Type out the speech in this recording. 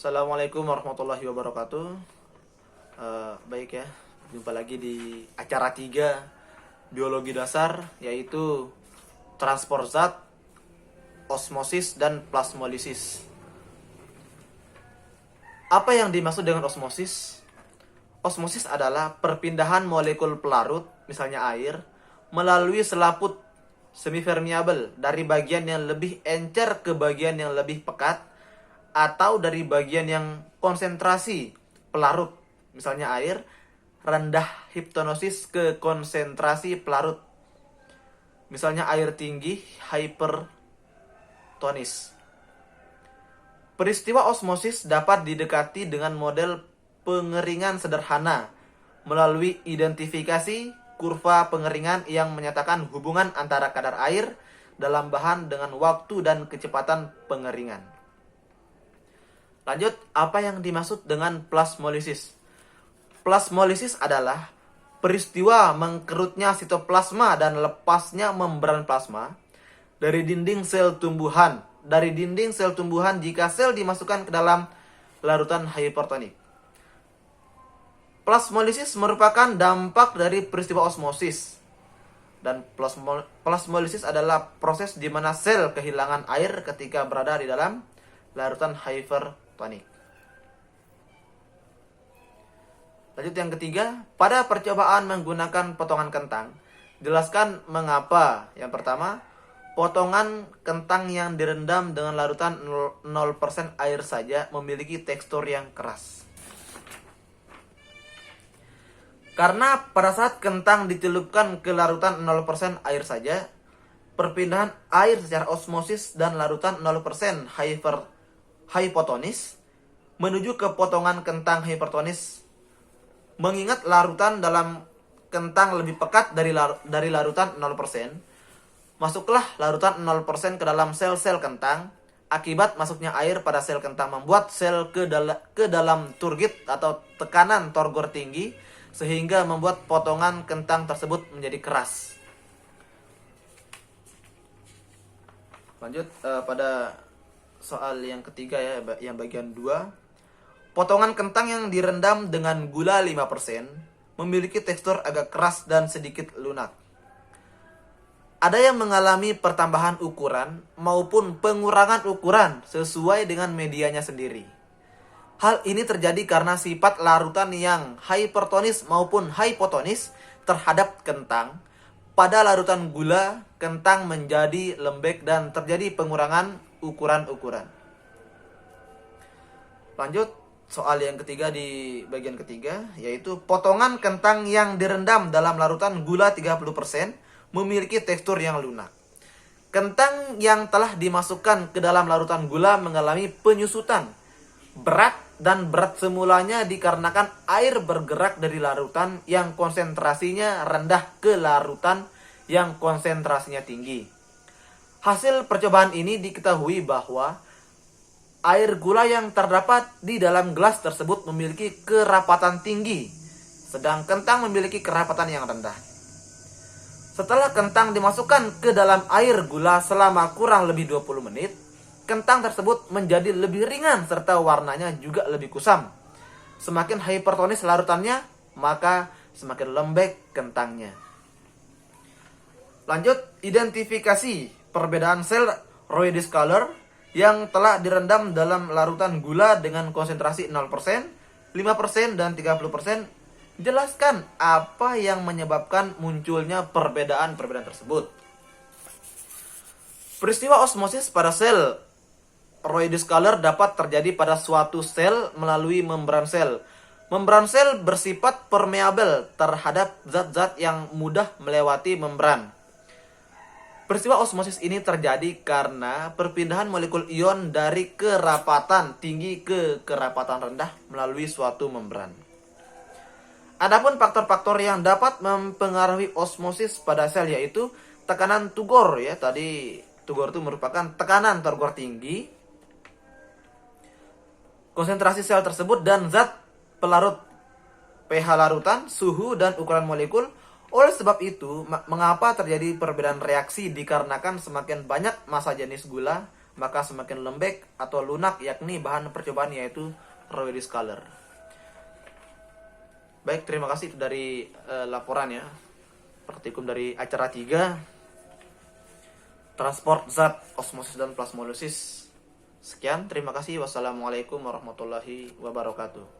Assalamualaikum warahmatullahi wabarakatuh. Baik ya, jumpa lagi di acara 3 biologi dasar, yaitu transport zat, osmosis, dan plasmolisis. Apa yang dimaksud dengan osmosis? Osmosis adalah perpindahan molekul pelarut, misalnya air, melalui selaput semipermeabel dari bagian yang lebih encer ke bagian yang lebih pekat, atau dari bagian yang konsentrasi pelarut, misalnya air, rendah hipnosis ke konsentrasi pelarut, misalnya air tinggi hypertonis. Peristiwa osmosis dapat didekati dengan model pengeringan sederhana melalui identifikasi kurva pengeringan yang menyatakan hubungan antara kadar air dalam bahan dengan waktu dan kecepatan pengeringan. Lanjut, apa yang dimaksud dengan plasmolisis? Plasmolisis adalah peristiwa mengkerutnya sitoplasma dan lepasnya membran plasma dari dinding sel tumbuhan. Dari dinding sel tumbuhan jika sel dimasukkan ke dalam larutan hipertonik. Plasmolisis merupakan dampak dari peristiwa osmosis. Dan plasmolisis adalah proses di mana sel kehilangan air ketika berada di dalam larutan hipertonik. Lanjut yang ketiga, pada percobaan menggunakan potongan kentang, jelaskan mengapa. Yang pertama, potongan kentang yang direndam dengan larutan 0% air saja memiliki tekstur yang keras. Karena pada saat kentang dicelupkan ke larutan 0% air saja, perpindahan air secara osmosis dan larutan 0% hypotonis menuju ke potongan kentang hipertonis. Mengingat larutan dalam kentang lebih pekat dari larutan 0%, masuklah larutan 0% ke dalam sel-sel kentang. Akibat masuknya air pada sel kentang membuat sel ke dalam turgid atau tekanan turgor tinggi, sehingga membuat potongan kentang tersebut menjadi keras. Lanjut pada soal yang ketiga ya, yang bagian 2. Potongan kentang yang direndam dengan gula 5% memiliki tekstur agak keras dan sedikit lunak. Ada yang mengalami pertambahan ukuran maupun pengurangan ukuran sesuai dengan medianya sendiri. Hal ini terjadi karena sifat larutan yang hypertonis maupun hypotonis terhadap kentang. Pada larutan gula, kentang menjadi lembek dan terjadi pengurangan ukuran-ukuran. Lanjut, soal yang ketiga di bagian ketiga, yaitu potongan kentang yang direndam dalam larutan gula 30% memiliki tekstur yang lunak. Kentang yang telah dimasukkan ke dalam larutan gula mengalami penyusutan. Berat semulanya dikarenakan air bergerak dari larutan yang konsentrasinya rendah ke larutan yang konsentrasinya tinggi. Hasil percobaan ini diketahui bahwa air gula yang terdapat di dalam gelas tersebut memiliki kerapatan tinggi, sedang kentang memiliki kerapatan yang rendah. Setelah kentang dimasukkan ke dalam air gula selama kurang lebih 20 menit, kentang tersebut menjadi lebih ringan serta warnanya juga lebih kusam. Semakin hypertonis larutannya, maka semakin lembek kentangnya. Lanjut, identifikasi perbedaan sel Roydis color yang telah direndam dalam larutan gula dengan konsentrasi 0%, 5%, dan 30%. Jelaskan apa yang menyebabkan munculnya perbedaan-perbedaan tersebut. Peristiwa osmosis pada sel Roydis color dapat terjadi pada suatu sel melalui membran sel. Membran sel bersifat permeabel terhadap zat-zat yang mudah melewati membran. Peristiwa osmosis ini terjadi karena perpindahan molekul ion dari kerapatan tinggi ke kerapatan rendah melalui suatu membran. Adapun faktor-faktor yang dapat mempengaruhi osmosis pada sel yaitu tekanan turgor ya. Tadi turgor itu merupakan tekanan turgor tinggi, konsentrasi sel tersebut dan zat pelarut, pH larutan, suhu dan ukuran molekul. Oleh sebab itu, mengapa terjadi perbedaan reaksi dikarenakan semakin banyak massa jenis gula maka semakin lembek atau lunak, yakni bahan percobaan yaitu raw discolor. Baik, terima kasih dari laporan ya, praktikum dari acara 3, transport zat, osmosis dan plasmolisis. Sekian, terima kasih. Wassalamualaikum warahmatullahi wabarakatuh.